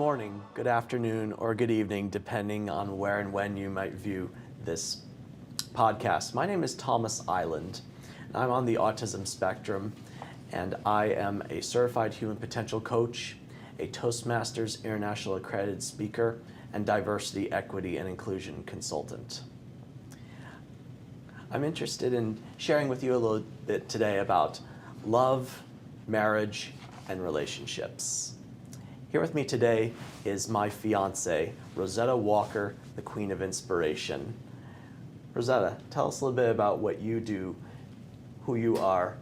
morning, good afternoon, or good evening, depending on where and when you might view this podcast. My name is Thomas Iland, and I'm on the autism spectrum, and I am a certified human potential coach, a Toastmasters International accredited speaker, and diversity, equity, and inclusion consultant. I'm interested in sharing with you a little bit today about love, marriage, and relationships. Here with me today is my fiance, Rosetta Walker, the Queen of Inspiration. Rosetta, tell us a little bit about what you do, who you are,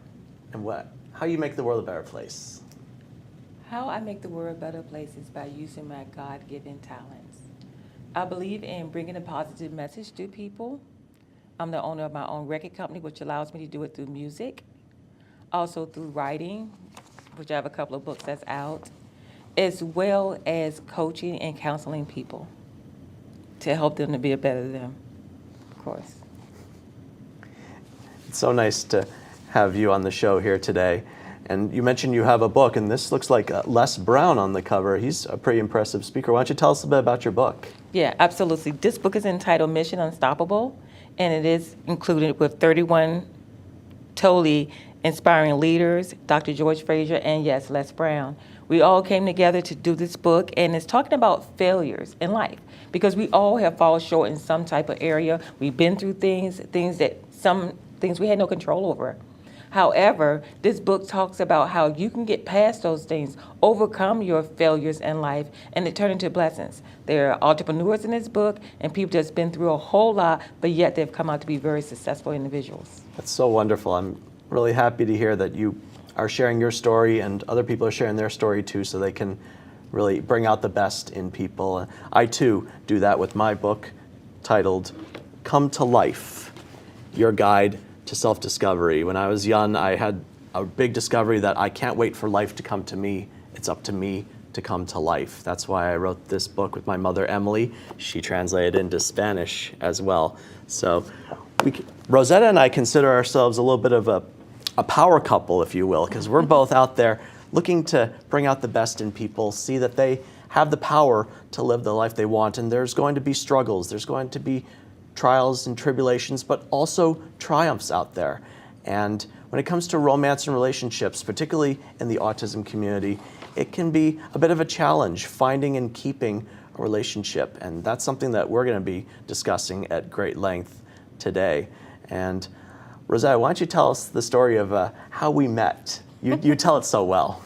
and how you make the world a better place. How I make the world a better place is by using my God-given talents. I believe in bringing a positive message to people. I'm the owner of my own record company, which allows me to do it through music, also through writing, which I have a couple of books that's out, as well as coaching and counseling people to help them to be a better them, of course. It's so nice to have you on the show here today. And you mentioned you have a book, and this looks like Les Brown on the cover. He's a pretty impressive speaker. Why don't you tell us a bit about your book? Yeah, absolutely. This book is entitled Mission Unstoppable, and it is included with 31 totally inspiring leaders, Dr. George Fraser, and yes, Les Brown. We all came together to do this book, and it's talking about failures in life, because we all have fallen short in some type of area. We've been through some things we had no control over. However, this book talks about how you can get past those things, overcome your failures in life, and it turn into blessings. There are entrepreneurs in this book and people that's been through a whole lot, but yet they've come out to be very successful individuals. That's so wonderful. I'm really happy to hear that you are sharing your story and other people are sharing their story too, so they can really bring out the best in people. I too do that with my book titled Come to Life, Your Guide to Self-Discovery. When I was young, I had a big discovery that I can't wait for life to come to me. It's up to me to come to life. That's why I wrote this book with my mother, Emily. She translated into Spanish as well. So Rosetta and I consider ourselves a little bit of a power couple, if you will, because we're both out there looking to bring out the best in people, see that they have the power to live the life they want. And there's going to be struggles. There's going to be trials and tribulations, but also triumphs out there. And when it comes to romance and relationships, particularly in the autism community, it can be a bit of a challenge finding and keeping a relationship. And that's something that we're going to be discussing at great length today. And Rosetta, why don't you tell us the story of how we met? You tell it so well.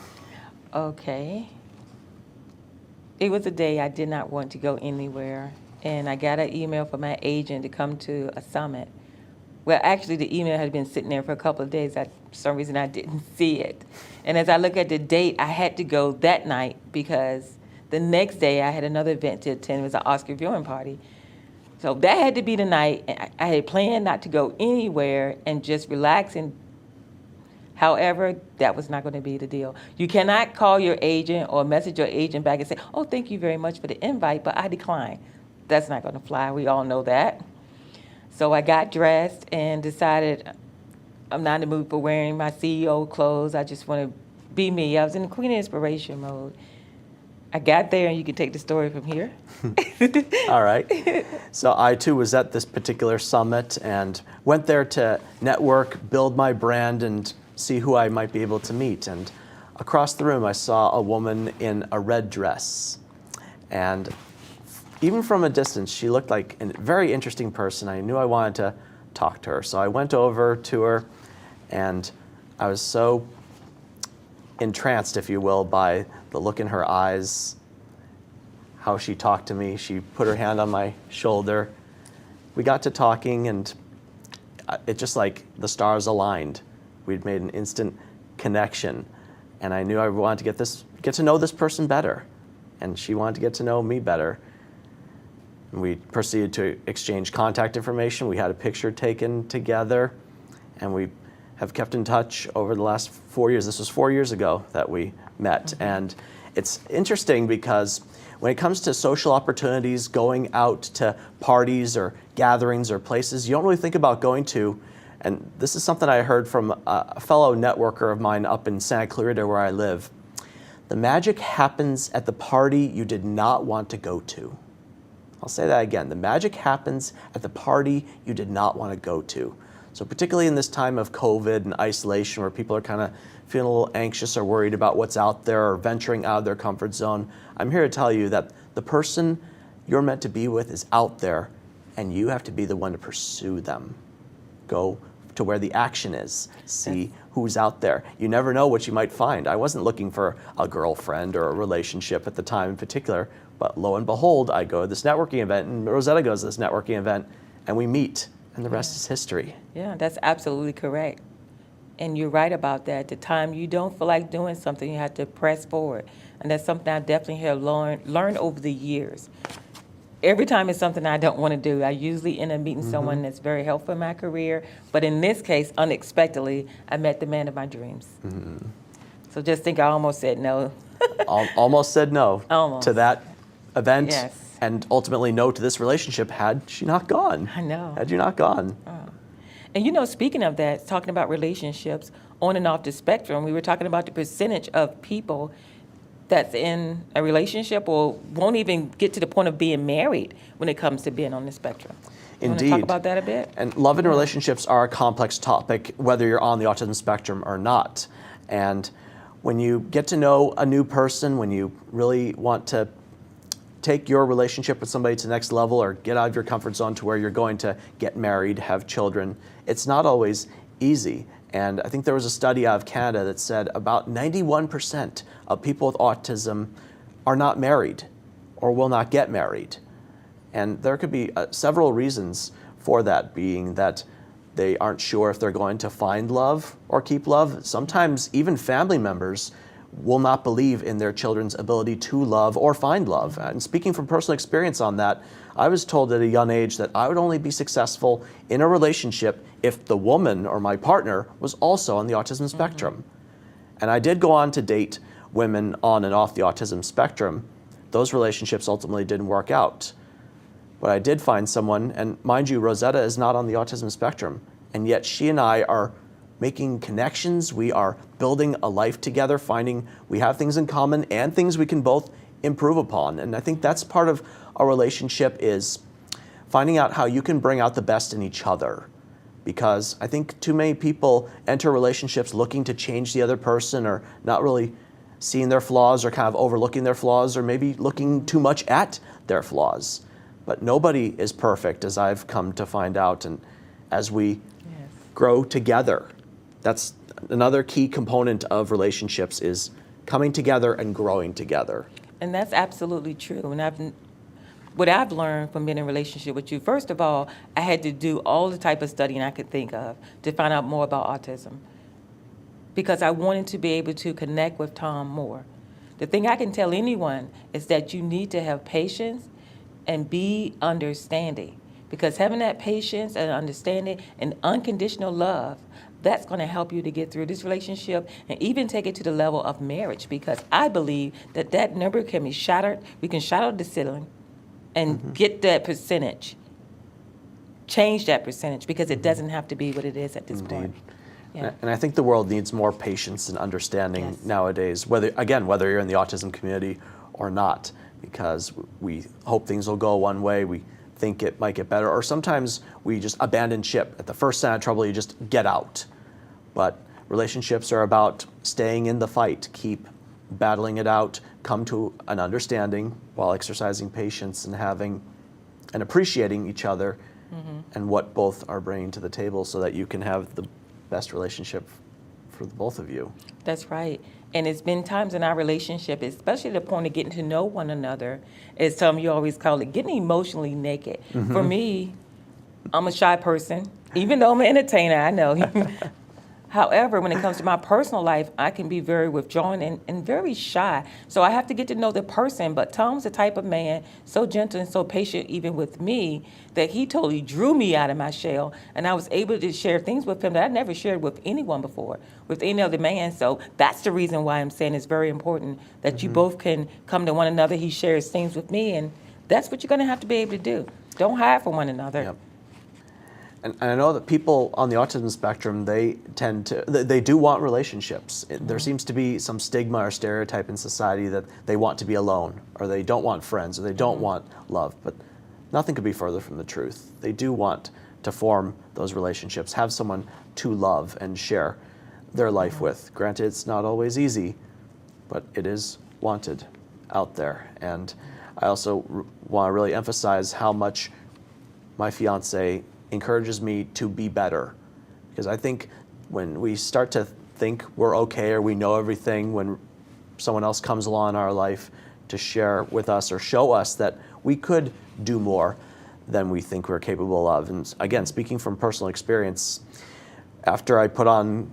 Okay. It was a day I did not want to go anywhere, and I got an email from my agent to come to a summit. Well, actually, the email had been sitting there for a couple of days. For some reason, I didn't see it. And as I look at the date, I had to go that night because the next day I had another event to attend. It was an Oscar viewing party. So that had to be the night. I had planned not to go anywhere and just relax. And however, that was not going to be the deal. You cannot call your agent or message your agent back and say, oh, thank you very much for the invite, but I decline. That's not going to fly. We all know that. So I got dressed and decided I'm not in the mood for wearing my CEO clothes. I just want to be me. I was in the Queen of Inspiration mode. I got there, and you can take the story from here. All right. So I, too, was at this particular summit and went there to network, build my brand, and see who I might be able to meet. And across the room, I saw a woman in a red dress. And even from a distance, she looked like a very interesting person. I knew I wanted to talk to her. So I went over to her, and I was so entranced, if you will, by the look in her eyes, how she talked to me. She put her hand on my shoulder. We got to talking, and it just like the stars aligned. We'd made an instant connection, and I knew I wanted to get to know this person better, and she wanted to get to know me better. And we proceeded to exchange contact information. We had a picture taken together, and we have kept in touch over the last 4 years. This was 4 years ago that we met. And it's interesting because when it comes to social opportunities, going out to parties or gatherings or places you don't really think about going to, and this is something I heard from a fellow networker of mine up in Santa Clarita where I live, The magic happens at the party you did not want to go to. I'll say that again. The magic happens at the party you did not want to go to. So particularly in this time of COVID and isolation where people are kind of feeling a little anxious or worried about what's out there or venturing out of their comfort zone, I'm here to tell you that the person you're meant to be with is out there, and you have to be the one to pursue them. Go to where the action is. See who's out there. You never know what you might find. I wasn't looking for a girlfriend or a relationship at the time in particular, but lo and behold, I go to this networking event, and Rosetta goes to this networking event, and we meet, and the rest is history. Yeah, that's absolutely correct. And you're right about that. The time you don't feel like doing something, you have to press forward. And that's something I definitely have learned over the years. Every time it's something I don't want to do, I usually end up meeting someone that's very helpful in my career. But in this case, unexpectedly, I met the man of my dreams. So just think I almost said no. Almost said no Almost. to that event. Yes. And ultimately no to this relationship had she not gone. I know. Had you not gone. And you know, speaking of that, talking about relationships on and off the spectrum, we were talking about the percentage of people that's in a relationship or won't even get to the point of being married when it comes to being on the spectrum. You want to talk about that a bit? And love and relationships are a complex topic, whether you're on the autism spectrum or not. And when you get to know a new person, when you really want to take your relationship with somebody to the next level or get out of your comfort zone to where you're going to get married, have children, it's not always easy. And I think there was a study out of Canada that said about 91% of people with autism are not married or will not get married. And there could be several reasons for that, being that they aren't sure if they're going to find love or keep love. Sometimes even family members will not believe in their children's ability to love or find love. And speaking from personal experience on that, I was told at a young age that I would only be successful in a relationship if the woman or my partner was also on the autism spectrum. And I did go on to date women on and off the autism spectrum. Those relationships ultimately didn't work out. But I did find someone, and mind you, Rosetta is not on the autism spectrum, and yet she and I are making connections. We are building a life together, finding we have things in common and things we can both improve upon. And I think that's part of a relationship, is finding out how you can bring out the best in each other. Because I think too many people enter relationships looking to change the other person, or not really seeing their flaws, or kind of overlooking their flaws, or maybe looking too much at their flaws. But nobody is perfect, as I've come to find out. And as we grow together, that's another key component of relationships, is coming together and growing together. And that's absolutely true. And what I've learned from being in a relationship with you, first of all, I had to do all the type of studying I could think of to find out more about autism, because I wanted to be able to connect with Tom more. The thing I can tell anyone is that you need to have patience and be understanding, because having that patience and understanding and unconditional love, that's going to help you to get through this relationship and even take it to the level of marriage, because I believe that that number can be shattered. We can shatter the ceiling and get that percentage, change that percentage, because it doesn't have to be what it is at this point. Yeah. And I think the world needs more patience and understanding nowadays, whether you're in the autism community or not, because we hope things will go one way, we think it might get better, or sometimes we just abandon ship. At the first sign of trouble, you just get out. But relationships are about staying in the fight, keep battling it out, come to an understanding while exercising patience and having and appreciating each other and what both are bringing to the table, so that you can have the best relationship for the both of you. That's right. And it's been times in our relationship, especially the point of getting to know one another, as some of you always call it, getting emotionally naked. For me, I'm a shy person, even though I'm an entertainer, I know. However, when it comes to my personal life, I can be very withdrawn and very shy. So I have to get to know the person. But Tom's the type of man, so gentle and so patient even with me, that he totally drew me out of my shell. And I was able to share things with him that I never shared with anyone before, with any other man. So that's the reason why I'm saying it's very important that you both can come to one another. He shares things with me, and that's what you're going to have to be able to do. Don't hide from one another. Yep. And I know that people on the autism spectrum, they do want relationships. There seems to be some stigma or stereotype in society that they want to be alone, or they don't want friends, or they don't want love. But nothing could be further from the truth. They do want to form those relationships, have someone to love and share their life with. Granted, it's not always easy, but it is wanted out there. And I also want to really emphasize how much my fiance encourages me to be better. Because I think when we start to think we're okay or we know everything, when someone else comes along in our life to share with us or show us that we could do more than we think we're capable of. And again, speaking from personal experience, after I put on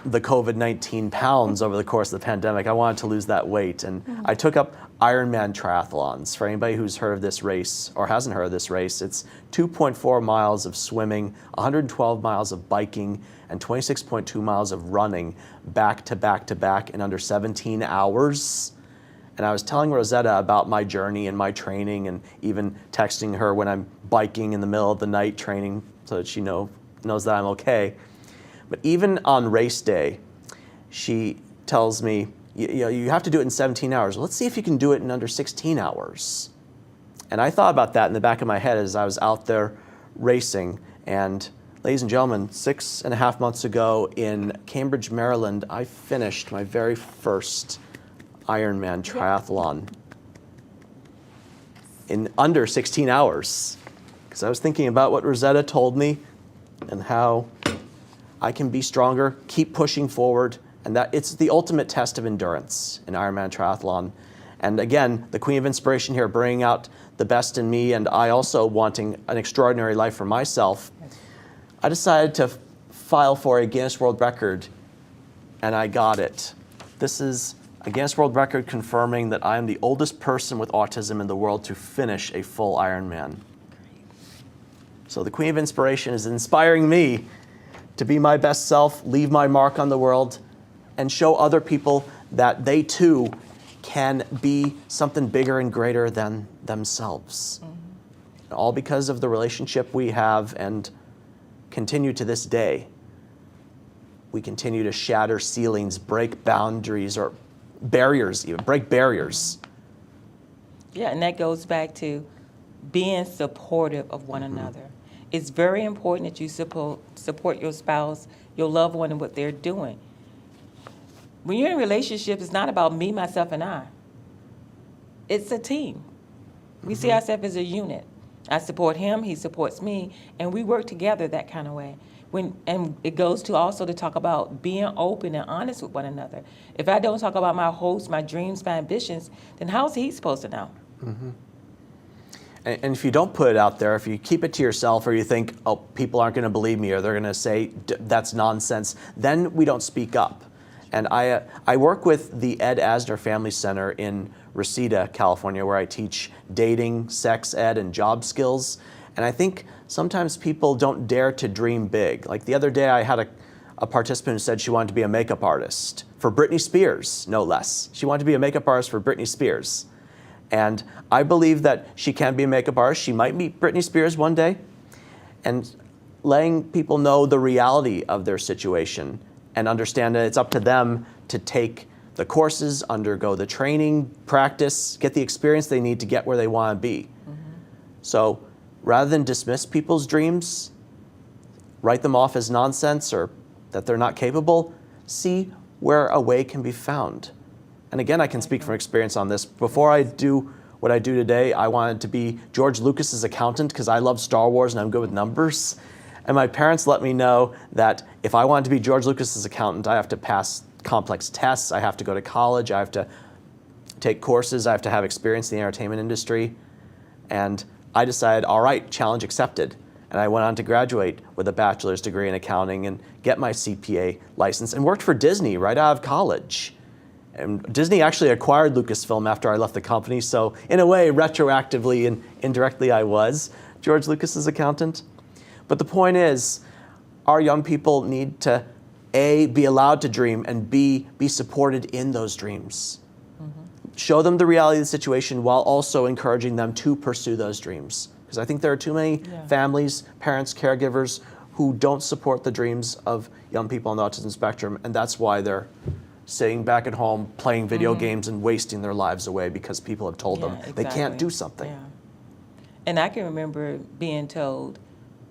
the COVID-19 pounds over the course of the pandemic, I wanted to lose that weight. And I took up Ironman triathlons. For anybody who's heard of this race or hasn't heard of this race, it's 2.4 miles of swimming, 112 miles of biking, and 26.2 miles of running back to back to back in under 17 hours. And I was telling Rosetta about my journey and my training, and even texting her when I'm biking in the middle of the night training so that she knows that I'm okay. But even on race day, she tells me, you have to do it in 17 hours. Let's see if you can do it in under 16 hours. And I thought about that in the back of my head as I was out there racing. And ladies and gentlemen, 6.5 months ago in Cambridge, Maryland, I finished my very first Ironman triathlon in under 16 hours. Because I was thinking about what Rosetta told me and how I can be stronger, keep pushing forward, and that it's the ultimate test of endurance in Ironman triathlon. And again, the Queen of Inspiration here, bringing out the best in me, and I also wanting an extraordinary life for myself. I decided to file for a Guinness World Record, and I got it. This is a Guinness World Record confirming that I am the oldest person with autism in the world to finish a full Ironman. So the Queen of Inspiration is inspiring me to be my best self, leave my mark on the world, and show other people that they too can be something bigger and greater than themselves. All because of the relationship we have and continue to this day. We continue to shatter ceilings, break boundaries, or barriers even, break barriers. Yeah, and that goes back to being supportive of one another. It's very important that you support your spouse, your loved one, and what they're doing. When you're in a relationship, it's not about me, myself, and I. It's a team. We see ourselves as a unit. I support him, he supports me, and we work together that kind of way. And it goes to also to talk about being open and honest with one another. If I don't talk about my hopes, my dreams, my ambitions, then how's he supposed to know? And if you don't put it out there, if you keep it to yourself, or you think, oh, people aren't going to believe me, or they're going to say that's nonsense, then we don't speak up. And I work with the Ed Asner Family Center in Reseda, California, where I teach dating, sex ed, and job skills. And I think sometimes people don't dare to dream big. Like the other day, I had a participant who said she wanted to be a makeup artist for Britney Spears, no less. She wanted to be a makeup artist for Britney Spears. And I believe that she can be a makeup artist. She might meet Britney Spears one day. And letting people know the reality of their situation and understand that it's up to them to take the courses, undergo the training, practice, get the experience they need to get where they want to be. So rather than dismiss people's dreams, write them off as nonsense or that they're not capable, see where a way can be found. And again, I can speak from experience on this. Before I do what I do today, I wanted to be George Lucas's accountant because I love Star Wars and I'm good with numbers. And my parents let me know that if I wanted to be George Lucas's accountant, I have to pass complex tests, I have to go to college, I have to take courses, I have to have experience in the entertainment industry. And I decided, all right, challenge accepted. And I went on to graduate with a bachelor's degree in accounting and get my CPA license and worked for Disney right out of college. And Disney actually acquired Lucasfilm after I left the company, so in a way, retroactively and indirectly, I was George Lucas's accountant. But the point is, our young people need to, A, be allowed to dream, and B, be supported in those dreams. Show them the reality of the situation while also encouraging them to pursue those dreams. Because I think there are too many families, parents, caregivers who don't support the dreams of young people on the autism spectrum, and that's why they're sitting back at home playing video games and wasting their lives away because people have told them they can't do something. Yeah. And I can remember being told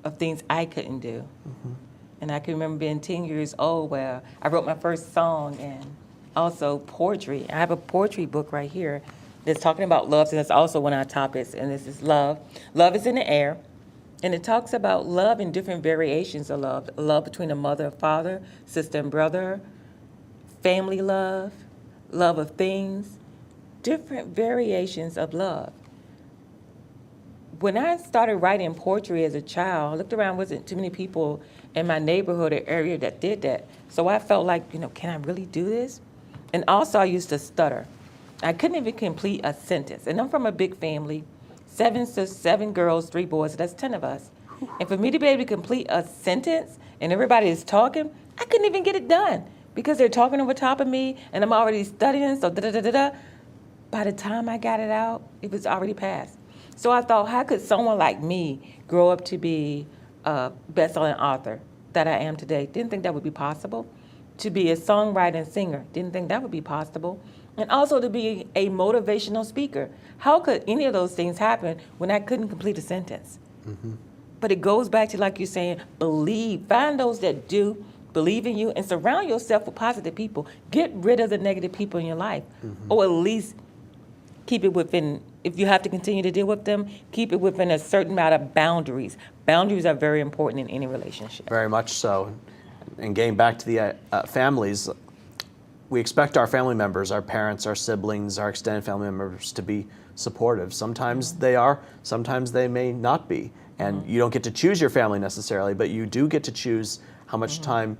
of things I couldn't do. And I can remember being 10 years old where I wrote my first song and also poetry. I have a poetry book right here that's talking about love, and that's also one of our topics, and this is love. Love is in the air, and it talks about love and different variations of love. Love between a mother and father, sister and brother, family love, love of things, different variations of love. When I started writing poetry as a child, I looked around, wasn't too many people in my neighborhood or area that did that. So I felt like, can I really do this? And also I used to stutter. I couldn't even complete a sentence. And I'm from a big family, 7 girls, 3 boys, so that's 10 of us. And for me to be able to complete a sentence and everybody is talking, I couldn't even get it done because they're talking over top of me and I'm already studying, so da-da-da-da-da. By the time I got it out, it was already past. So I thought, how could someone like me grow up to be a best-selling author that I am today? Didn't think that would be possible. To be a songwriter and singer, didn't think that would be possible. And also to be a motivational speaker. How could any of those things happen when I couldn't complete a sentence? But it goes back to, like you're saying, believe. Find those that do believe in you and surround yourself with positive people. Get rid of the negative people in your life, or at least keep it within, if you have to continue to deal with them, keep it within a certain amount of boundaries. Boundaries are very important in any relationship. Very much so. And getting back to the families, we expect our family members, our parents, our siblings, our extended family members to be supportive. Sometimes they are, sometimes they may not be. And you don't get to choose your family necessarily, but you do get to choose how much time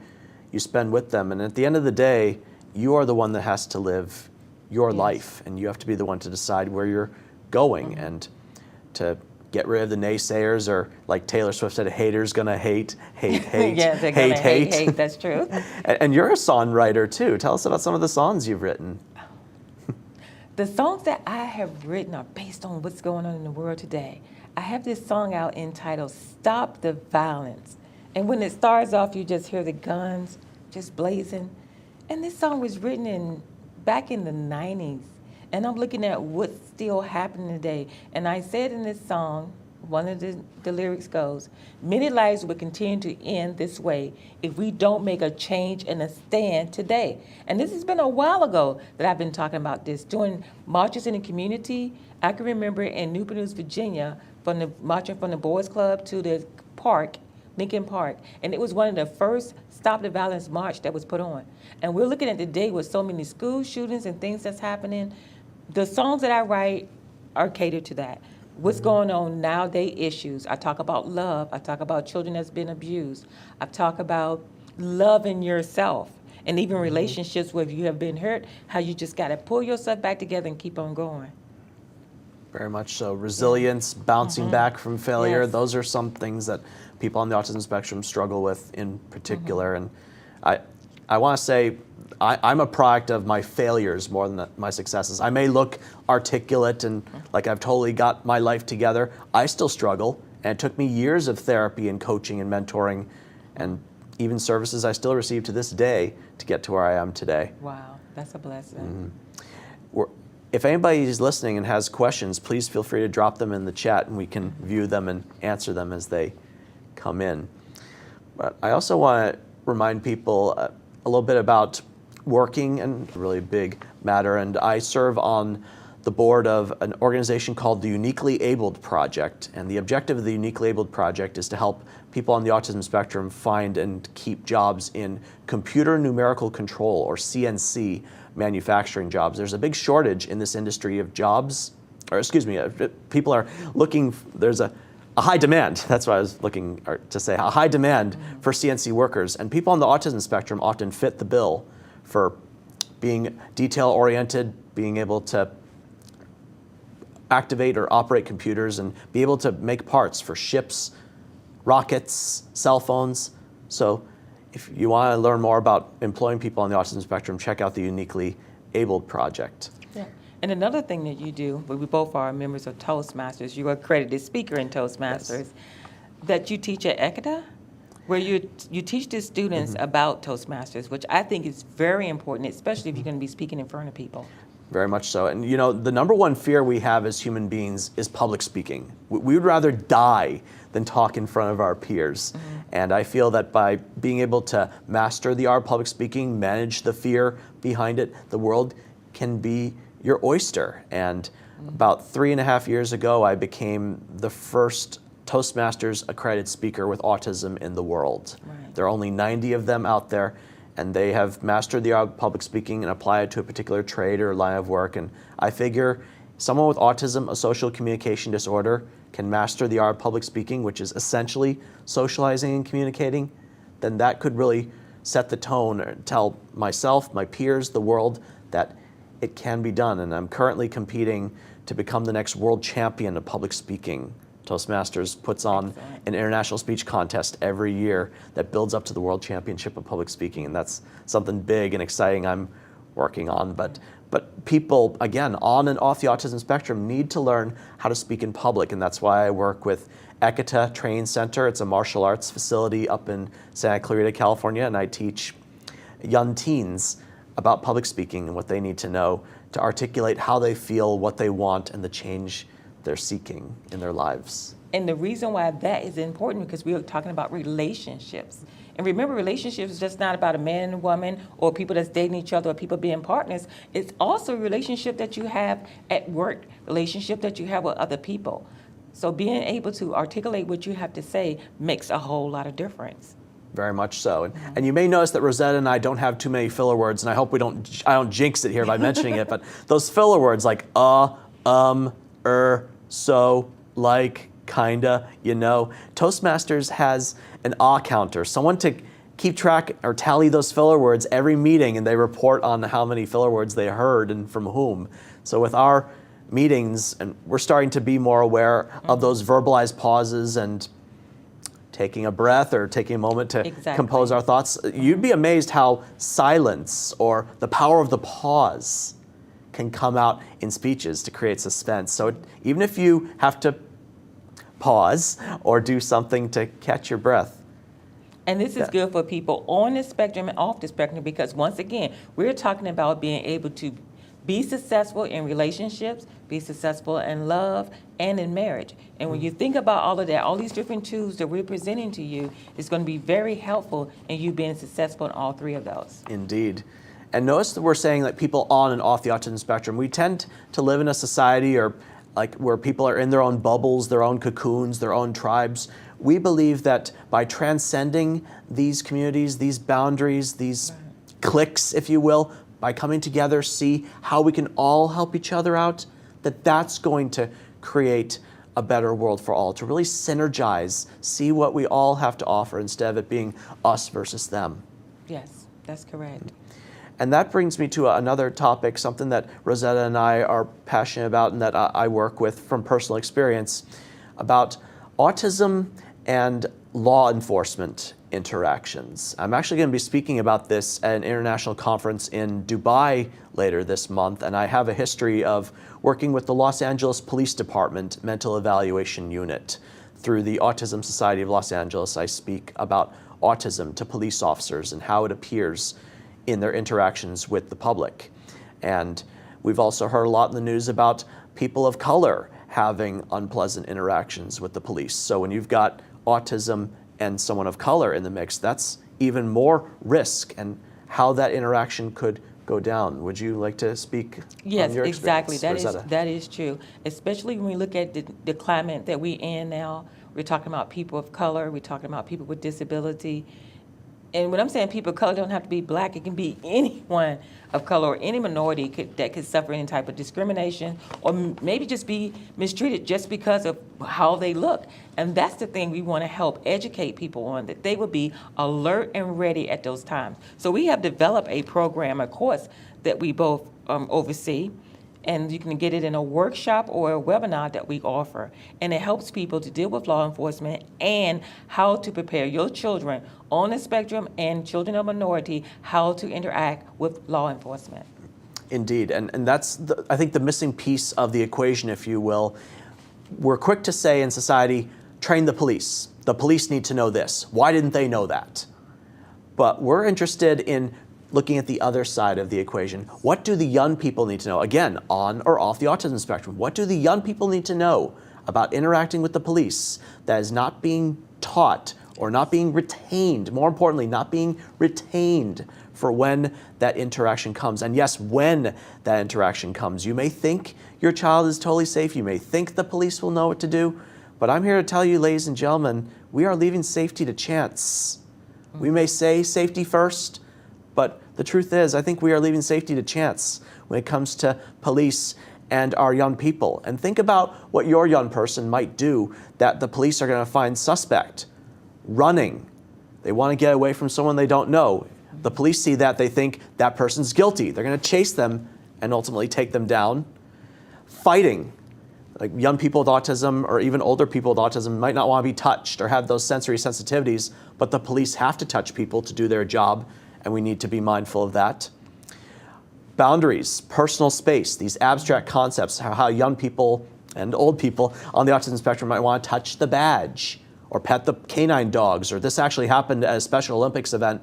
you spend with them. And at the end of the day, you are the one that has to live your life, and you have to be the one to decide where you're going and to get rid of the naysayers, or like Taylor Swift said, haters gonna hate, Yes, they're gonna hate. That's true. And you're a songwriter too. Tell us about some of the songs you've written. The songs that I have written are based on what's going on in the world today. I have this song out entitled Stop the Violence. And when it starts off, you just hear the guns just blazing. And this song was written back in the 90s. And I'm looking at what's still happening today. And I said in this song, one of the lyrics goes, many lives will continue to end this way if we don't make a change and a stand today. And this has been a while ago that I've been talking about this. Doing marches in the community, I can remember in Newport News, Virginia, marching from the Boys Club to the park, Lincoln Park. And it was one of the first Stop the Violence march that was put on. And we're looking at the day with so many school shootings and things that's happening. The songs that I write are catered to that. What's going on nowadays issues. I talk about love. I talk about children that's been abused. I talk about loving yourself, and even relationships where you have been hurt, how you just got to pull yourself back together and keep on going. Very much so. Resilience, bouncing back from failure, Yes. those are some things that people on the autism spectrum struggle with in particular. And I want to say I'm a product of my failures more than my successes. I may look articulate and like I've totally got my life together. I still struggle, and it took me years of therapy and coaching and mentoring and even services I still receive to this day to get to where I am today. Wow, that's a blessing. If anybody is listening and has questions, please feel free to drop them in the chat and we can view them and answer them as they come in. But I also want to remind people a little bit about working, and a really big matter, and I serve on the board of an organization called the Uniquely Abled Project, and the objective of the Uniquely Abled Project is to help people on the autism spectrum find and keep jobs in computer numerical control, or CNC, manufacturing jobs. There's a big shortage in this industry of jobs, or excuse me, people are looking, there's a high demand, that's what I was looking to say, a high demand for CNC workers, and people on the autism spectrum often fit the bill for being detail-oriented, being able to activate or operate computers and be able to make parts for ships, rockets, cell phones. So if you want to learn more about employing people on the autism spectrum, check out the Uniquely Abled Project. Yeah. And another thing that you do, we both are members of Toastmasters, you're an accredited speaker in Toastmasters, Yes. that you teach at ECTA, where you teach the students about Toastmasters, which I think is very important, especially if you're going to be speaking in front of people. Very much so. And the number one fear we have as human beings is public speaking. We would rather die than talk in front of our peers. And I feel that by being able to master the art of public speaking, manage the fear behind it, the world can be your oyster. And about 3.5 years ago, I became the first Toastmasters accredited speaker with autism in the world. Right. There are only 90 of them out there, and they have mastered the art of public speaking and apply it to a particular trade or line of work. And I figure someone with autism, a social communication disorder, can master the art of public speaking, which is essentially socializing and communicating, then that could really set the tone or tell myself, my peers, the world that it can be done. And I'm currently competing to become the next world champion of public speaking. Toastmasters puts on an international speech contest every year that builds up to the World Championship of Public Speaking, and that's something big and exciting I'm working on. But people, again, on and off the autism spectrum need to learn how to speak in public, and that's why I work with ECTA Training Center. It's a martial arts facility up in Santa Clarita, California, and I teach young teens about public speaking and what they need to know to articulate how they feel, what they want, and the change they're seeking in their lives. And the reason why that is important, because we are talking about relationships. And remember, relationships is just not about a man and a woman or people that's dating each other or people being partners. It's also a relationship that you have at work, relationship that you have with other people. So being able to articulate what you have to say makes a whole lot of difference. Very much so. And you may notice that Rosetta and I don't have too many filler words, and I hope I don't jinx it here by mentioning it, but those filler words like so, like, kinda, Toastmasters has an counter, someone to keep track or tally those filler words every meeting, and they report on how many filler words they heard and from whom. So with our meetings, and we're starting to be more aware of those verbalized pauses and taking a breath or taking a moment to compose our thoughts. You'd be amazed how silence or the power of the pause can come out in speeches to create suspense. So even if you have to pause or do something to catch your breath. And this is good for people on the spectrum and off the spectrum, because once again, we're talking about being able to be successful in relationships, be successful in love, and in marriage. And when you think about all of that, all these different tools that we're presenting to you is going to be very helpful in you being successful in all three of those. Indeed. And notice that we're saying that people on and off the autism spectrum, we tend to live in a society where people are in their own bubbles, their own cocoons, their own tribes. We believe that by transcending these communities, these boundaries, these cliques, if you will, by coming together, see how we can all help each other out, that's going to create a better world for all, to really synergize, see what we all have to offer instead of it being us versus them. Yes, that's correct. And that brings me to another topic, something that Rosetta and I are passionate about and that I work with from personal experience, about autism and law enforcement interactions. I'm actually going to be speaking about this at an international conference in Dubai later this month, and I have a history of working with the Los Angeles Police Department Mental Evaluation Unit. Through the Autism Society of Los Angeles, I speak about autism to police officers and how it appears in their interactions with the public. And we've also heard a lot in the news about people of color having unpleasant interactions with the police. So when you've got autism and someone of color in the mix, that's even more risk and how that interaction could go down. Would you like to speak on your experience? Yes, exactly. Rosetta? That is true. Especially when we look at the climate that we're in now. We're talking about people of color. We're talking about people with disability. And when I'm saying people of color, don't have to be black. It can be anyone of color or any minority that could suffer any type of discrimination or maybe just be mistreated just because of how they look. And that's the thing we want to help educate people on, that they will be alert and ready at those times. So we have developed a program, a course that we both oversee. And you can get it in a workshop or a webinar that we offer. And it helps people to deal with law enforcement and how to prepare your children on the spectrum and children of minority, how to interact with law enforcement. Indeed, and that's, I think, the missing piece of the equation, if you will. We're quick to say in society, train the police. The police need to know this. Why didn't they know that? But we're interested in looking at the other side of the equation. What do the young people need to know? Again, on or off the autism spectrum. What do the young people need to know about interacting with the police that is not being taught or not being retained? More importantly, not being retained for when that interaction comes. And yes, when that interaction comes. You may think your child is totally safe. You may think the police will know what to do. But I'm here to tell you, ladies and gentlemen, we are leaving safety to chance. We may say safety first, but the truth is, I think we are leaving safety to chance when it comes to police and our young people. And think about what your young person might do that the police are going to find suspect. Running. They want to get away from someone they don't know. The police see that, they think that person's guilty. They're going to chase them and ultimately take them down. Fighting. Like young people with autism or even older people with autism might not want to be touched or have those sensory sensitivities, but the police have to touch people to do their job, and we need to be mindful of that. Boundaries, personal space, these abstract concepts, how young people and old people on the autism spectrum might want to touch the badge or pet the canine dogs, or this actually happened at a Special Olympics event,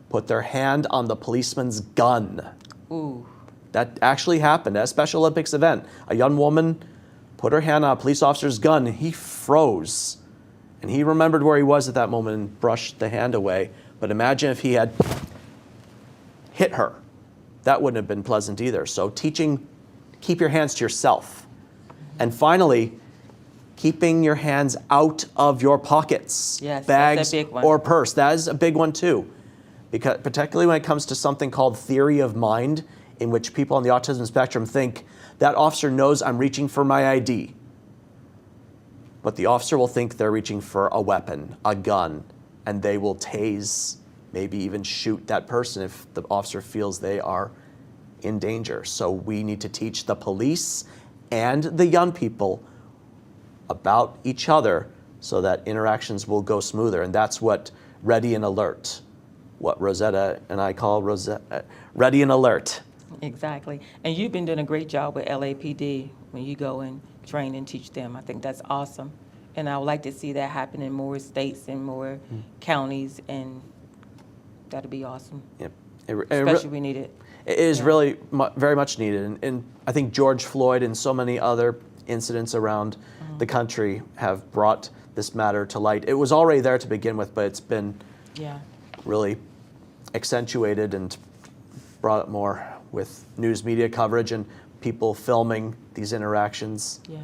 put their hand on the policeman's gun. Ooh. That actually happened at a Special Olympics event. A young woman put her hand on a police officer's gun, and he froze. And he remembered where he was at that moment and brushed the hand away. But imagine if he had hit her. That wouldn't have been pleasant either. So teaching, keep your hands to yourself. And finally, keeping your hands out of your pockets, yes, bags, that's a big one. or purse. That is a big one too. Because particularly when it comes to something called theory of mind, in which people on the autism spectrum think that officer knows I'm reaching for my ID. But the officer will think they're reaching for a weapon, a gun, and they will tase, maybe even shoot that person if the officer feels they are in danger. So we need to teach the police and the young people about each other so that interactions will go smoother. And that's what Ready and Alert, what Rosetta and I call Ready and Alert. Exactly. And you've been doing a great job with LAPD when you go and train and teach them. I think that's awesome. And I would like to see that happen in more states and more counties, and that'd be awesome. Yep. Especially we need it. It is really very much needed. And I think George Floyd and so many other incidents around the country have brought this matter to light. It was already there to begin with, but it's been really accentuated and brought up more with news media coverage and people filming these interactions. Yeah.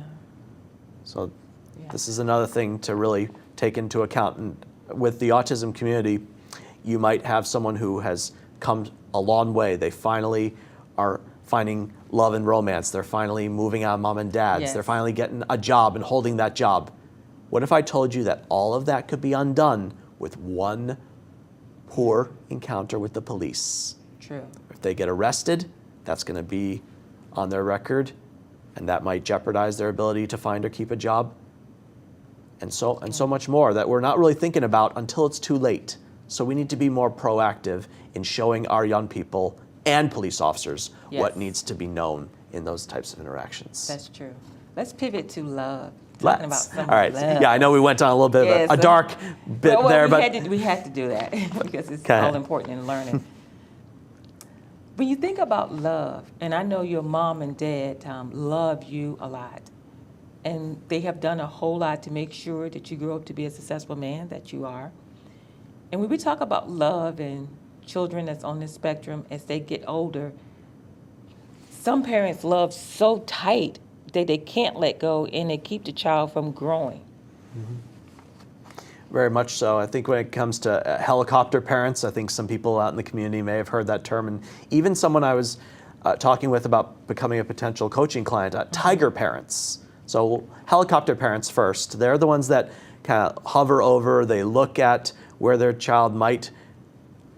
So this is another thing to really take into account. And with the autism community, you might have someone who has come a long way. They finally are finding love and romance. They're finally moving out of mom and dad's. Yes. They're finally getting a job and holding that job. What if I told you that all of that could be undone with one poor encounter with the police? True. If they get arrested, that's going to be on their record, and that might jeopardize their ability to find or keep a job, and so much more that we're not really thinking about until it's too late. So we need to be more proactive in showing our young people and police officers what needs to be known in those types of interactions. That's true. Let's pivot to love. Let's. About some All right. love. Yeah, I know we went on a little bit of a dark bit there, but we had to do that because it's Okay. all important in learning. When you think about love, and I know your mom and dad, Tom, love you a lot, and they have done a whole lot to make sure that you grow up to be a successful man that you are. And when we talk about love and children that's on the spectrum as they get older, some parents love so tight that they can't let go, and they keep the child from growing. Very much so. I think when it comes to helicopter parents, I think some people out in the community may have heard that term. And even someone I was talking with about becoming a potential coaching client, tiger parents. So helicopter parents first. They're the ones that kind of hover over, they look at where their child might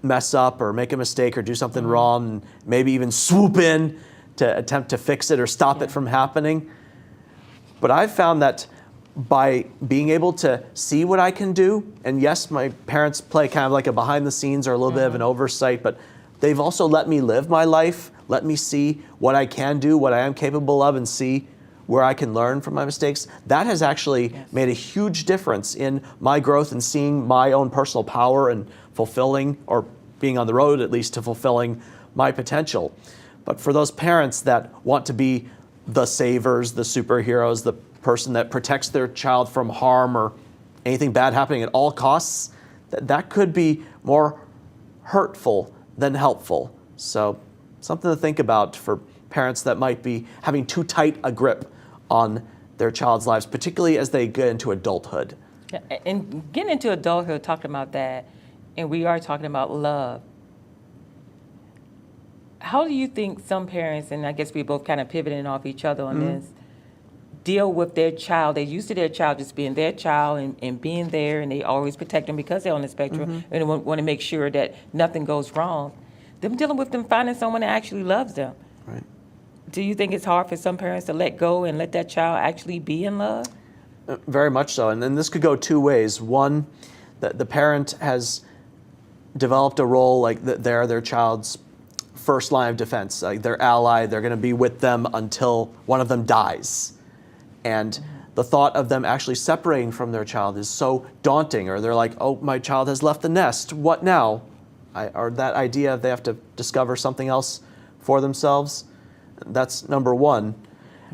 mess up or make a mistake or do something wrong, and maybe even swoop in to attempt to fix it or stop it from happening. But I've found that by being able to see what I can do, and yes, my parents play kind of like a behind the scenes or a little bit of an oversight, but they've also let me live my life, let me see what I can do, what I am capable of, and see where I can learn from my mistakes. That has actually made a huge difference in my growth and seeing my own personal power and fulfilling, or being on the road at least to fulfilling my potential. But for those parents that want to be the savers, the superheroes, the person that protects their child from harm or anything bad happening at all costs, that could be more hurtful than helpful. So something to think about for parents that might be having too tight a grip on their child's lives, particularly as they get into adulthood. Yeah, and getting into adulthood, talking about that, and we are talking about love. How do you think some parents, and I guess we both kind of pivoting off each other on this, deal with their child? They're used to their child just being their child and being there, and they always protect them because they're on the spectrum and want to make sure that nothing goes wrong. Them dealing with them finding someone that actually loves them. Right. Do you think it's hard for some parents to let go and let that child actually be in love? Very much so. And then this could go two ways. One, the parent has developed a role like they're their child's first line of defense, like their ally. They're going to be with them until one of them dies. And the thought of them actually separating from their child is so daunting, or they're like, oh, my child has left the nest, what now? Or that idea they have to discover something else for themselves. That's number one.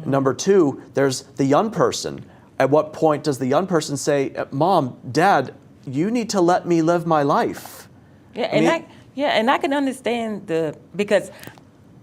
Number two, there's the young person. At what point does the young person say, Mom, Dad, you need to let me live my life? Yeah, and I can understand because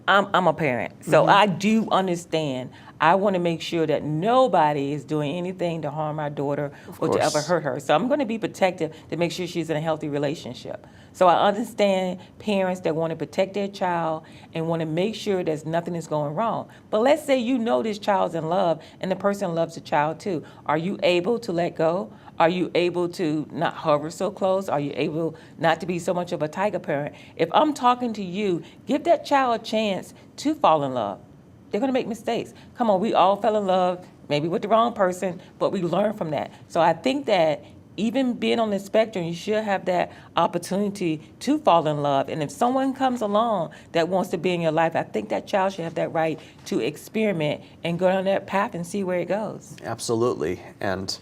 I'm a parent, so I do understand. I want to make sure that nobody is doing anything to harm our daughter or to ever hurt her. So I'm going to be protective to make sure she's in a healthy relationship. So I understand parents that want to protect their child and want to make sure that nothing is going wrong. But let's say you know this child's in love and the person loves the child too. Are you able to let go? Are you able to not hover so close? Are you able not to be so much of a tiger parent? If I'm talking to you, give that child a chance to fall in love. They're going to make mistakes. Come on, we all fell in love, maybe with the wrong person, but we learn from that. So I think that even being on the spectrum, you should have that opportunity to fall in love. And if someone comes along that wants to be in your life, I think that child should have that right to experiment and go down that path and see where it goes. Absolutely. And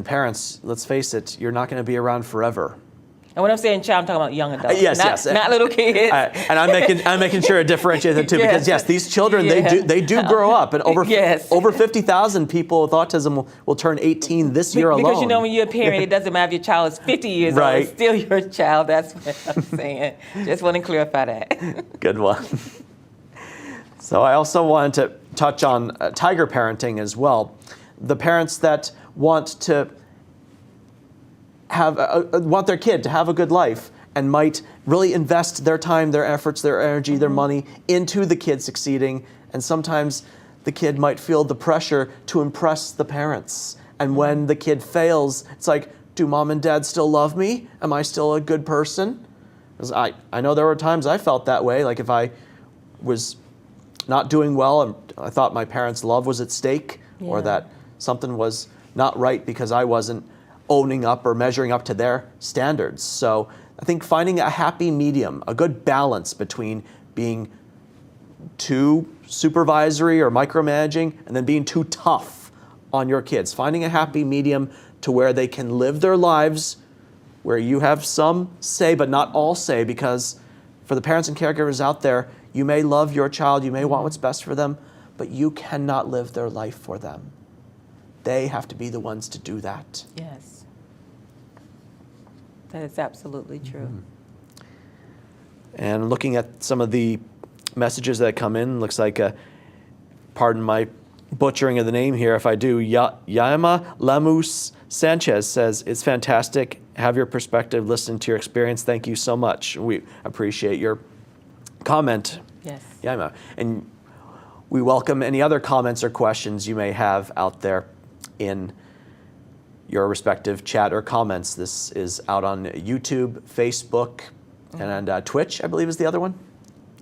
parents, let's face it, you're not going to be around forever. And when I'm saying child, I'm talking about young adults, yes, not little kids. And I'm making sure to differentiate the two because yes, these children they do grow up, and over 50,000 people with autism will turn 18 this year alone. Because you know when you're a parent, it doesn't matter if your child is 50 years old, it's still your child. That's what I'm saying. Just want to clarify that. Good one. So I also wanted to touch on tiger parenting as well. The parents that want to want their kid to have a good life and might really invest their time, their efforts, their energy, their money into the kid succeeding. And sometimes the kid might feel the pressure to impress the parents. And when the kid fails, it's like, do mom and dad still love me? Am I still a good person? Because I know there were times I felt that way. Like if I was not doing well and I thought my parents' love was at stake or that something was not right because I wasn't owning up or measuring up to their standards. So I think finding a happy medium, a good balance between being too supervisory or micromanaging and then being too tough on your kids. Finding a happy medium to where they can live their lives, where you have some say but not all say, because for the parents and caregivers out there, you may love your child, you may want what's best for them, but you cannot live their life for them. They have to be the ones to do that. Yes. That is absolutely true. And looking at some of the messages that come in, looks like, pardon my butchering of the name here if I do, Yaima Lamus Sanchez says, it's fantastic. Have your perspective, listen to your experience. Thank you so much. We appreciate your comment, Yes. Yaima. And we welcome any other comments or questions you may have out there in your respective chat or comments. This is out on YouTube, Facebook, and Twitch, I believe is the other one.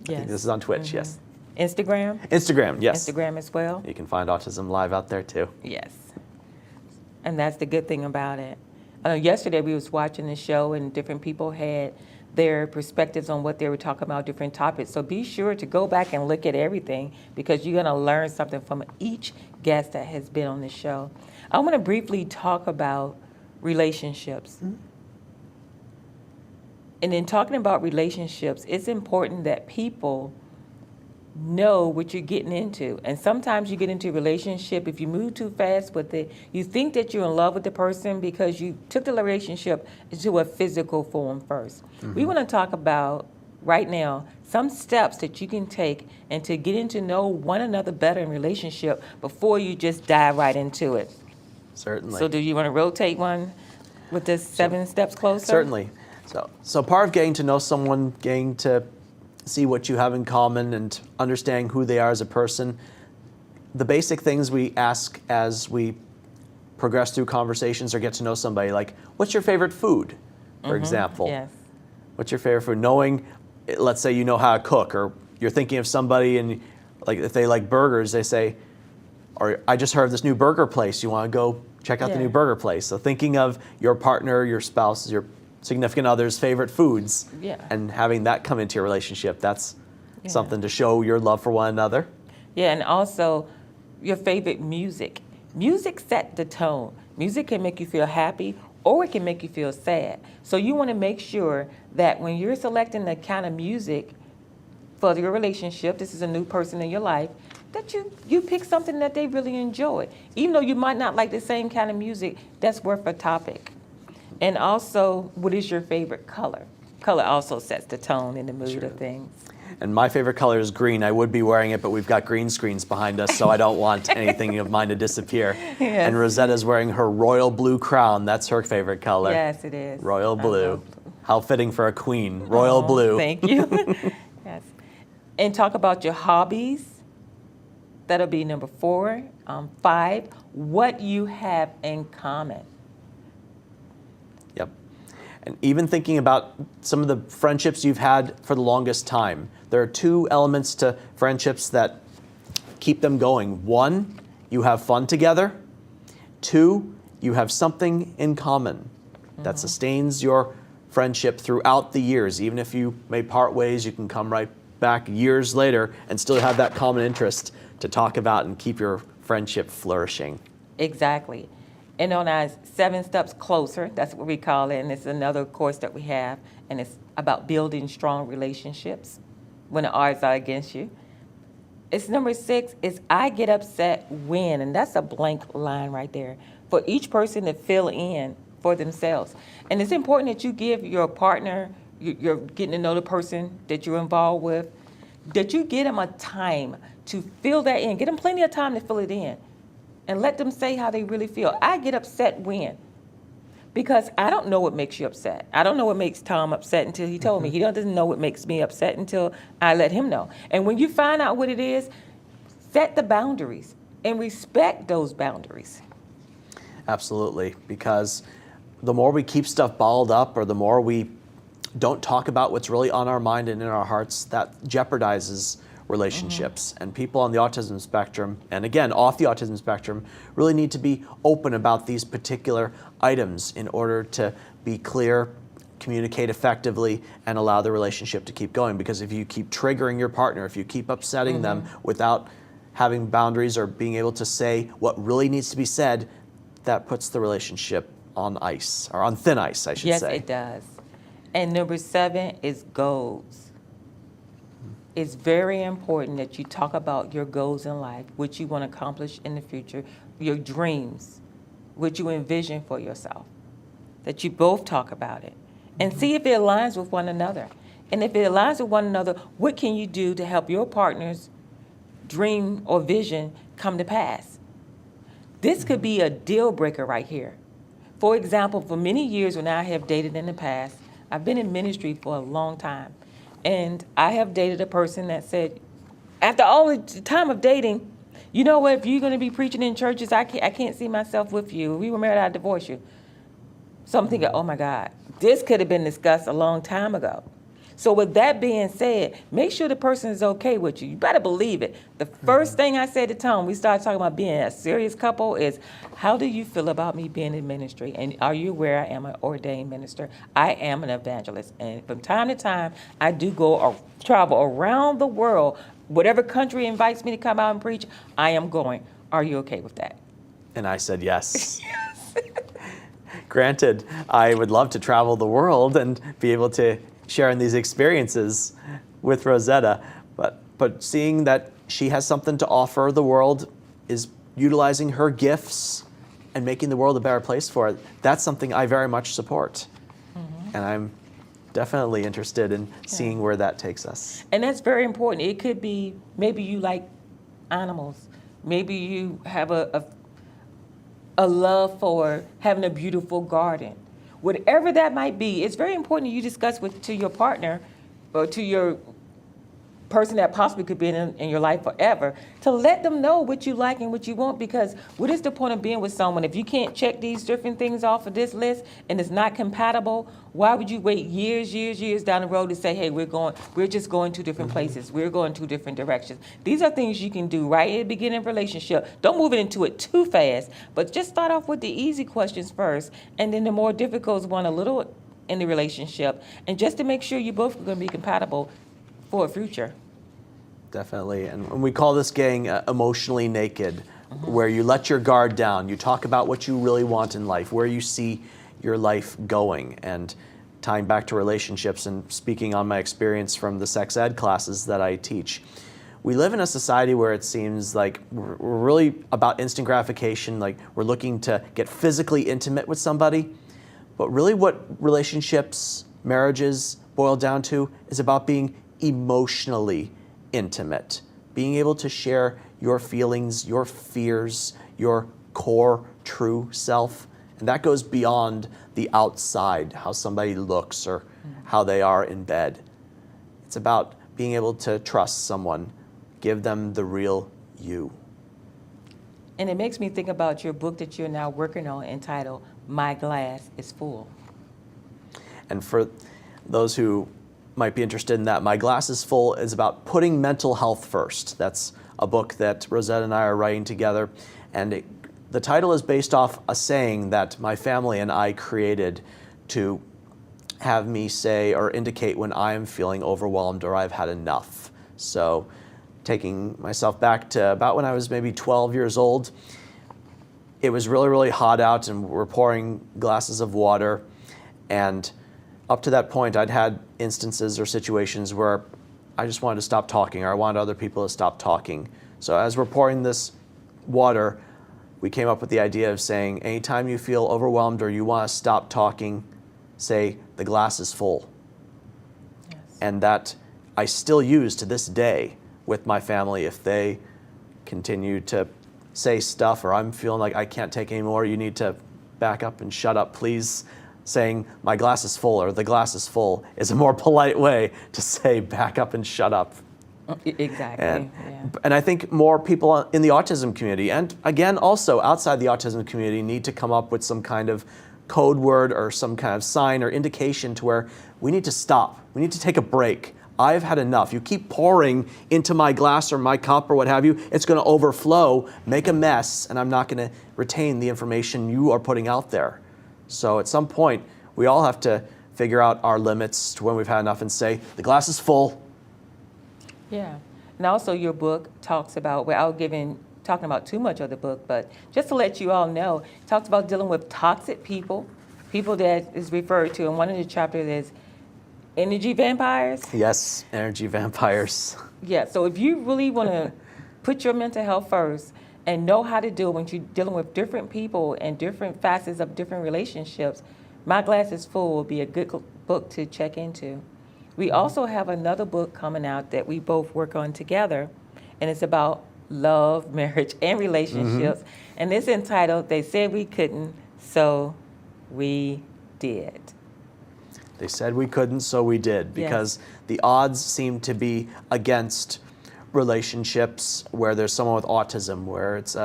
Yes. I think this is on Twitch, yes. Instagram? Instagram, yes. Instagram as well? You can find Autism Live out there too. Yes. And that's the good thing about it. Yesterday we was watching the show and different people had their perspectives on what they were talking about, different topics. So be sure to go back and look at everything because you're going to learn something from each guest that has been on the show. I want to briefly talk about relationships. Mm-hmm. And in talking about relationships, it's important that people know what you're getting into. And sometimes you get into a relationship, if you move too fast with it, you think that you're in love with the person because you took the relationship into a physical form first. Mm-hmm. We want to talk about right now some steps that you can take and to getting to know one another better in relationship before you just dive right into it. Certainly. So do you want to rotate one with the 7 steps closer? Certainly. So part of getting to know someone, getting to see what you have in common and understanding who they are as a person, the basic things we ask as we progress through conversations or get to know somebody, like, what's your favorite food, for example? Yes. What's your favorite food? Knowing, let's say you know how to cook, or you're thinking of somebody and like if they like burgers, they say, or I just heard of this new burger place, you want to go check out the new burger place. So thinking of your partner, your spouse, your significant other's favorite foods, and having that come into your relationship, that's something to show your love for one another. Yeah, and also your favorite music. Music set the tone. Music can make you feel happy or it can make you feel sad. So you want to make sure that when you're selecting the kind of music for your relationship, this is a new person in your life, that you pick something that they really enjoy. Even though you might not like the same kind of music, that's worth a topic. And also, what is your favorite color? Color also sets the tone and the mood of things. And my favorite color is green. I would be wearing it, but we've got green screens behind us, so I don't want anything of mine to disappear. Yes. And Rosetta's wearing her royal blue crown. That's her favorite color. Yes, it is. Royal blue. How fitting for a queen. Royal blue. Thank you. Yes. And talk about your hobbies. That'll be number 4. 5, what you have in common. Yep. And even thinking about some of the friendships you've had for the longest time, there are 2 elements to friendships that keep them going. 1, you have fun together. 2, you have something in common that sustains your friendship throughout the years. Even if you may part ways, you can come right back years later and still have that common interest to talk about and keep your friendship flourishing. Exactly. And on our 7 steps closer, that's what we call it, and it's another course that we have, and it's about building strong relationships when the odds are against you. It's number 6 is I get upset when, and that's a blank line right there, for each person to fill in for themselves. And it's important that you give your partner, you're getting to know the person that you're involved with, that you get them a time to fill that in. Get them plenty of time to fill it in. And let them say how they really feel. I get upset when? Because I don't know what makes you upset. I don't know what makes Tom upset until he told me. He doesn't know what makes me upset until I let him know. And when you find out what it is, set the boundaries and respect those boundaries. Absolutely, because the more we keep stuff bottled up or the more we don't talk about what's really on our mind and in our hearts, that jeopardizes relationships. And people on the autism spectrum, and again, off the autism spectrum, really need to be open about these particular items in order to be clear, communicate effectively, and allow the relationship to keep going. Because if you keep triggering your partner, if you keep upsetting them without having boundaries or being able to say what really needs to be said, that puts the relationship on ice, or on thin ice, I should say. Yes, it does. And number 7 is goals. It's very important that you talk about your goals in life, what you want to accomplish in the future, your dreams, what you envision for yourself, that you both talk about it, and see if it aligns with one another. And if it aligns with one another, what can you do to help your partner's dream or vision come to pass? This could be a deal breaker right here. For example, for many years when I have dated in the past, I've been in ministry for a long time. And I have dated a person that said, after all the time of dating, you know what, if you're going to be preaching in churches, I can't see myself with you. We were married, I'd divorce you. So I'm thinking, oh my God, this could have been discussed a long time ago. So with that being said, make sure the person is okay with you. You better believe it. The first thing I said to Tom, we started talking about being a serious couple, is how do you feel about me being in ministry? And are you aware I am an ordained minister? I am an evangelist. And from time to time, I do go or travel around the world. Whatever country invites me to come out and preach, I am going. Are you okay with that? And I said yes. Granted, I would love to travel the world and be able to share in these experiences with Rosetta, but seeing that she has something to offer the world, is utilizing her gifts and making the world a better place for it, that's something I very much support. And I'm definitely interested in seeing where that takes us. And that's very important. It could be, maybe you like animals. Maybe you have a love for having a beautiful garden. Whatever that might be, it's very important you discuss to your partner or to your person that possibly could be in your life forever, to let them know what you like and what you want, because what is the point of being with someone if you can't check these different things off of this list and it's not compatible? Why would you wait years down the road to say, hey, we're just going two different places, we're going two different directions? These are things you can do right at the beginning of a relationship. Don't move it into it too fast, but just start off with the easy questions first, and then the more difficult one a little in the relationship, and just to make sure you both are going to be compatible for a future. Definitely. And we call this gang emotionally naked, where you let your guard down. You talk about what you really want in life, where you see your life going. And tying back to relationships and speaking on my experience from the sex ed classes that I teach, we live in a society where it seems like we're really about instant gratification, like we're looking to get physically intimate with somebody. But really what relationships, marriages boil down to is about being emotionally intimate, being able to share your feelings, your fears, your core true self. And that goes beyond the outside, how somebody looks or how they are in bed. It's about being able to trust someone, give them the real you. And it makes me think about your book that you're now working on entitled My Glass is Full. And for those who might be interested in that, My Glass is Full is about putting mental health first. That's a book that Rosetta and I are writing together. And the title is based off a saying that my family and I created to have me say or indicate when I am feeling overwhelmed or I've had enough. So taking myself back to about when I was maybe 12 years old, it was really hot out and we're pouring glasses of water, and up to that point, I'd had instances or situations where I just wanted to stop talking, or I wanted other people to stop talking. So as we're pouring this water, we came up with the idea of saying, anytime you feel overwhelmed or you want to stop talking, say, the glass is full. Yes. And that I still use to this day with my family. If they continue to say stuff or I'm feeling like I can't take anymore, you need to back up and shut up, please. Saying my glass is full or the glass is full is a more polite way to say back up and shut up. Exactly. And I think more people in the autism community, and again also outside the autism community, need to come up with some kind of code word or some kind of sign or indication to where we need to stop. We need to take a break. I've had enough. You keep pouring into my glass or my cup or what have you, it's going to overflow, make a mess, and I'm not going to retain the information you are putting out there. So at some point, we all have to figure out our limits to when we've had enough and say, the glass is full. Yeah. And also your book talks about, without talking about too much of the book, but just to let you all know, it talks about dealing with toxic people that is referred to in one of the chapters as energy vampires. Yes, energy vampires. Yeah, so if you really want to put your mental health first and know how to deal when you're dealing with different people and different facets of different relationships, My Glass is Full will be a good book to check into. We also have another book coming out that we both work on together, and it's about love, marriage, and relationships. And it's entitled, They Said We Couldn't, So We Did. They said we couldn't, so we did, because the odds seem to be against relationships where there's someone with autism, where it's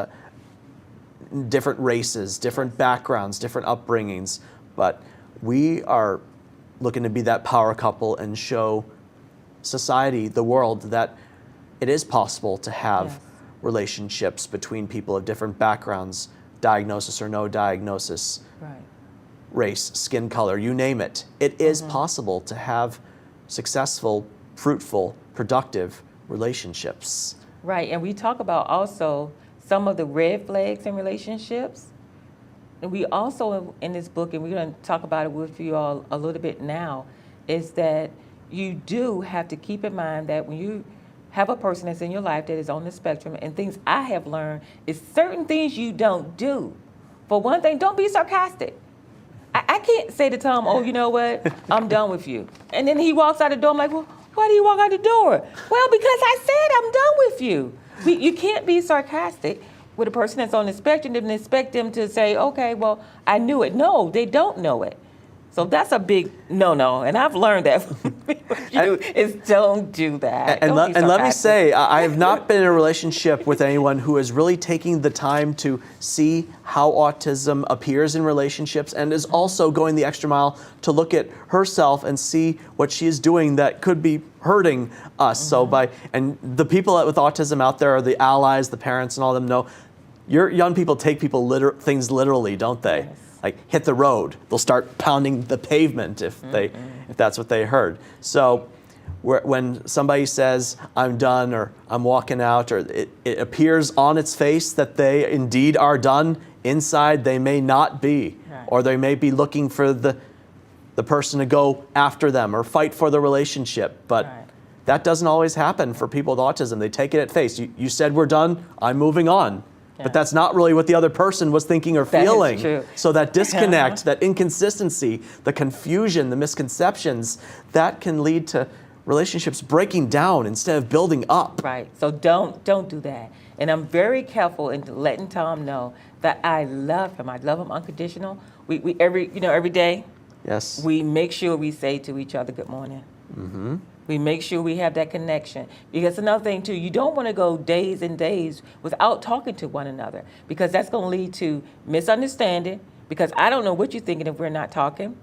different races, different backgrounds, different upbringings, but we are looking to be that power couple and show society, the world, that it is possible to have Yes. relationships between people of different backgrounds, diagnosis or no diagnosis, Right. race, skin color, you name it. It is possible to have successful, fruitful, productive relationships. Right, and we talk about also some of the red flags in relationships. And we also, in this book, and we're going to talk about it with you all a little bit now, is that you do have to keep in mind that when you have a person that's in your life that is on the spectrum, and things I have learned is certain things you don't do. For one thing, don't be sarcastic. I can't say to Tom, oh, you know what, I'm done with you. And then he walks out the door, I'm like, well, why do you walk out the door? Well, because I said I'm done with you. You can't be sarcastic with a person that's on the spectrum and expect them to say, okay, well, I knew it. No, they don't know it. So that's a big no-no, and I've learned that from you, is don't do that. And, Don't be and let me sarcastic. say, I have not been in a relationship with anyone who is really taking the time to see how autism appears in relationships and is also going the extra mile to look at herself and see what she is doing that could be hurting us. So and the people with autism out there are the allies, the parents, and all of them know your young people take things literally, don't they? Yes. Like hit the road, they'll start pounding the pavement if that's what they heard. So when somebody says I'm done or I'm walking out, or it appears on its face that they indeed are done, inside they may not be, Right. or they may be looking for the person to go after them or fight for the relationship. But Right. that doesn't always happen for people with autism. They take it at face. You said we're done, I'm moving on. Yeah. But that's not really what the other person was thinking or That is feeling. true. So that disconnect, that inconsistency, the confusion, the misconceptions, that can lead to relationships breaking down instead of building up. Right. So don't do that. And I'm very careful in letting Tom know that I love him. I love him unconditional. We every day Yes. we make sure we say to each other good morning. Mm-hmm. We make sure we have that connection. Because another thing too, you don't want to go days and days without talking to one another, because that's going to lead to misunderstanding, because I don't know what you're thinking if we're not talking.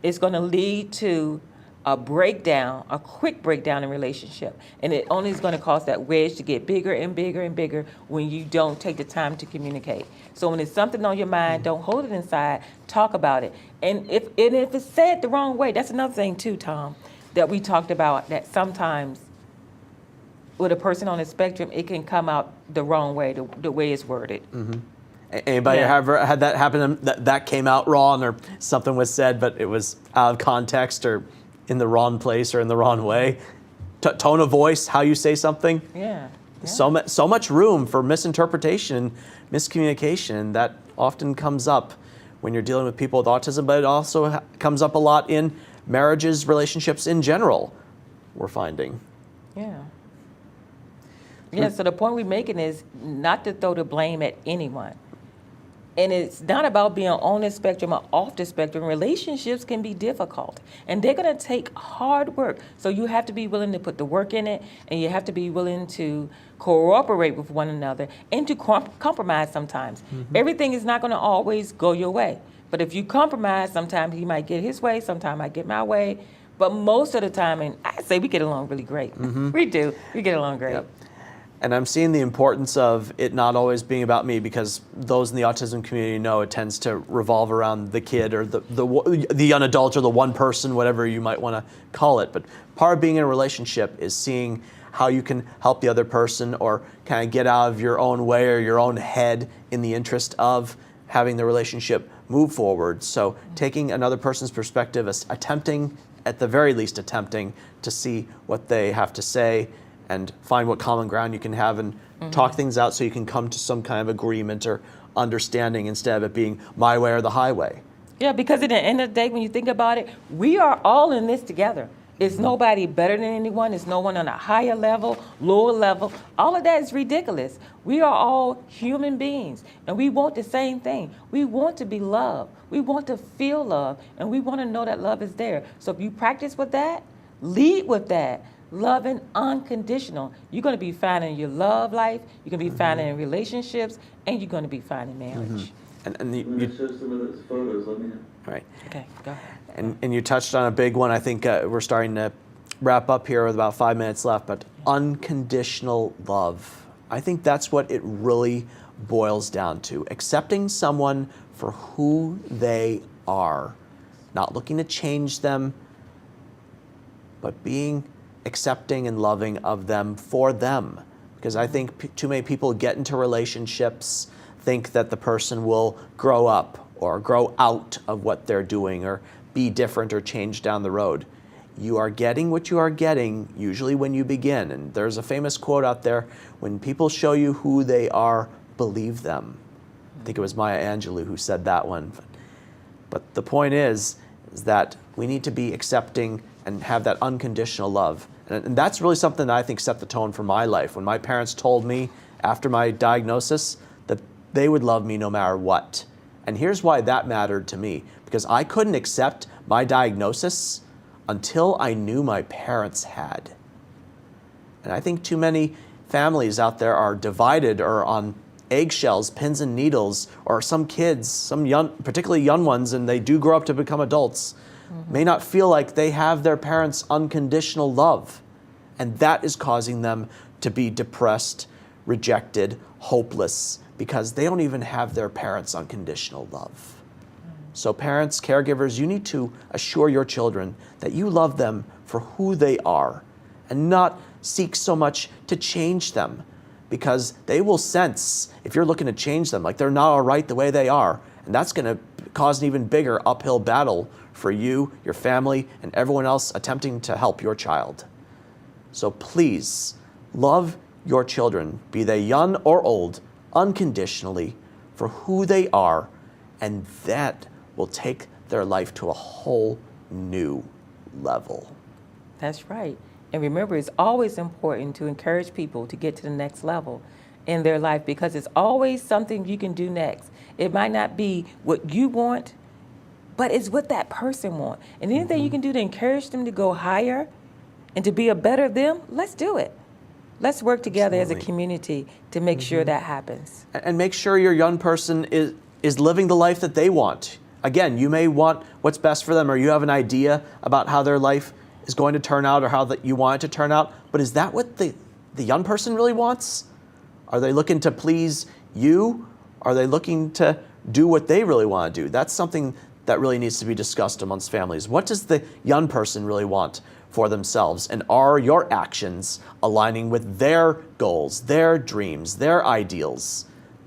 It's going to lead to a breakdown, a quick breakdown in relationship. And it only is going to cause that wedge to get bigger and bigger and bigger when you don't take the time to communicate. So when it's something on your mind, don't hold it inside, talk about it. And if it's said the wrong way, that's another thing too, Tom, that we talked about, that sometimes with a person on the spectrum, it can come out the wrong way, the way it's worded. Mm-hmm. Anybody Yeah. ever had that happen, that came out wrong, or something was said but it was out of context or in the wrong place or in the wrong way? Tone of voice, how you say something? Yeah. So much room for misinterpretation, miscommunication. That often comes up when you're dealing with people with autism, but it also comes up a lot in marriages, relationships in general, we're finding. Yeah. Yeah, so the point we're making is not to throw the blame at anyone. And it's not about being on the spectrum or off the spectrum. Relationships can be difficult, and they're going to take hard work. So you have to be willing to put the work in it, and you have to be willing to cooperate with one another and to compromise sometimes. Mm-hmm. Everything is not going to always go your way. But if you compromise, sometimes he might get his way, sometimes I get my way. But most of the time, and I say we get along really great. Mm-hmm. We do. We get along great. Yep. And I'm seeing the importance of it not always being about me, because those in the autism community know it tends to revolve around the kid or the young adult or the one person, whatever you might want to call it. But part of being in a relationship is seeing how you can help the other person or kind of get out of your own way or your own head in the interest of having the relationship move forward. So taking another person's perspective, at the very least attempting to see what they have to say and find what common ground you can have and talk things out so you can come to some kind of agreement or understanding instead of it being my way or the highway. Yeah, because at the end of the day, when you think about it, we are all in this together. It's nobody better than anyone. It's no one on a higher level, lower level. All of that is ridiculous. We are all human beings, and we want the same thing. We want to be loved. We want to feel love, and we want to know that love is there. So if you practice with that, lead with that, loving unconditional, you're going to be fine in your love life, you're going to be fine in relationships, and you're going to be fine in marriage. And When I show some of those photos, let me know. right. Okay, go ahead. And you touched on a big one. I think we're starting to wrap up here with about 5 minutes left, but unconditional love. I think that's what it really boils down to. Accepting someone for who they are, not looking to change them, but being accepting and loving of them for them. Because I think too many people get into relationships, think that the person will grow up or grow out of what they're doing or be different or change down the road. You are getting what you are getting usually when you begin. And there's a famous quote out there, when people show you who they are, believe them. I think it was Maya Angelou who said that one. But the point is that we need to be accepting and have that unconditional love. And that's really something that I think set the tone for my life. When my parents told me after my diagnosis that they would love me no matter what. And here's why that mattered to me. Because I couldn't accept my diagnosis until I knew my parents had. And I think too many families out there are divided or on eggshells, pins and needles, or some kids, some young, particularly young ones, and they do grow up to become adults, may not feel like they have their parents' unconditional love. And that is causing them to be depressed, rejected, hopeless, because they don't even have their parents' unconditional love. So parents, caregivers, you need to assure your children that you love them for who they are and not seek so much to change them, because they will sense if you're looking to change them, like they're not all right the way they are. And that's going to cause an even bigger uphill battle for you, your family, and everyone else attempting to help your child. So please love your children, be they young or old, unconditionally for who they are, and that will take their life to a whole new level. That's right. And remember, it's always important to encourage people to get to the next level in their life, because it's always something you can do next. It might not be what you want, but it's what that person wants. And anything you can do to encourage them to go higher and to be a better them, let's do it. Let's work together as a community to make sure that happens. And make sure your young person is living the life that they want. Again, you may want what's best for them, or you have an idea about how their life is going to turn out or how that you want it to turn out, but is that what the young person really wants? Are they looking to please you? Are they looking to do what they really want to do? That's something that really needs to be discussed amongst families. What does the young person really want for themselves? And are your actions aligning with their goals, their dreams, their ideals?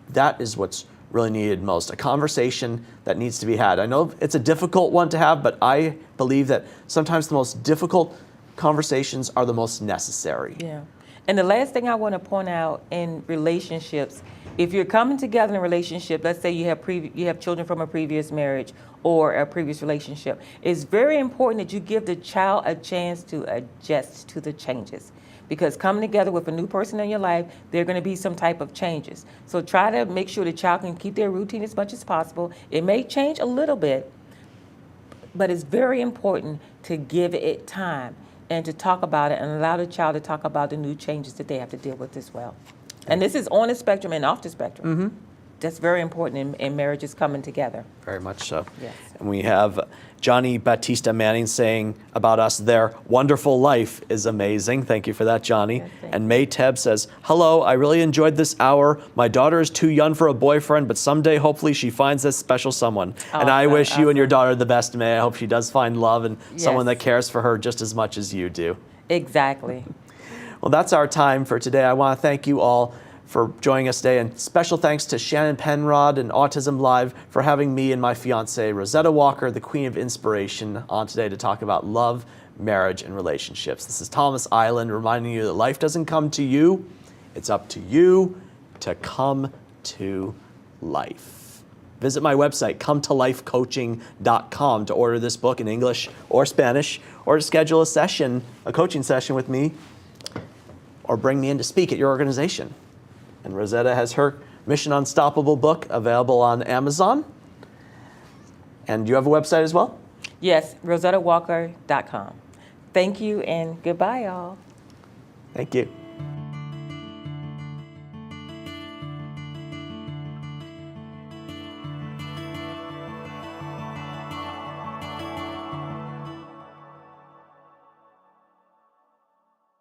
That is what's really needed most, a conversation that needs to be had. I know it's a difficult one to have, but I believe that sometimes the most difficult conversations are the most necessary. Yeah. And the last thing I want to point out in relationships, if you're coming together in a relationship, let's say you have children from a previous marriage or a previous relationship, it's very important that you give the child a chance to adjust to the changes. Because coming together with a new person in your life, there are going to be some type of changes. So try to make sure the child can keep their routine as much as possible. It may change a little bit, but it's very important to give it time and to talk about it and allow the child to talk about the new changes that they have to deal with as well. And this is on the spectrum and off the spectrum. That's very important in marriages coming together. Very much so. Yes. And we have Johnny Batista Manning saying about us, their wonderful life is amazing. Thank you for that, Johnny. Yes, thank and May Teb says, hello, I really enjoyed this hour. My daughter is too young for a boyfriend, but someday hopefully she finds this special someone. And I wish you and your daughter the best, May. I hope she does find love and someone that cares for her just as much as you do. Exactly. Well, that's our time for today. I want to thank you all for joining us today, and special thanks to Shannon Penrod and Autism Live for having me and my fiancée, Rosetta Walker, the Queen of Inspiration, on today to talk about love, marriage, and relationships. This is Tom Iland reminding you that life doesn't come to you, it's up to you to come to life. Visit my website, cometolifecoaching.com, to order this book in English or Spanish, or to schedule a coaching session with me, or bring me in to speak at your organization. And Rosetta has her Mission Unstoppable book available on Amazon. And you have a website as well? Yes, rosettawalker.com. Thank you and goodbye, y'all. Thank you.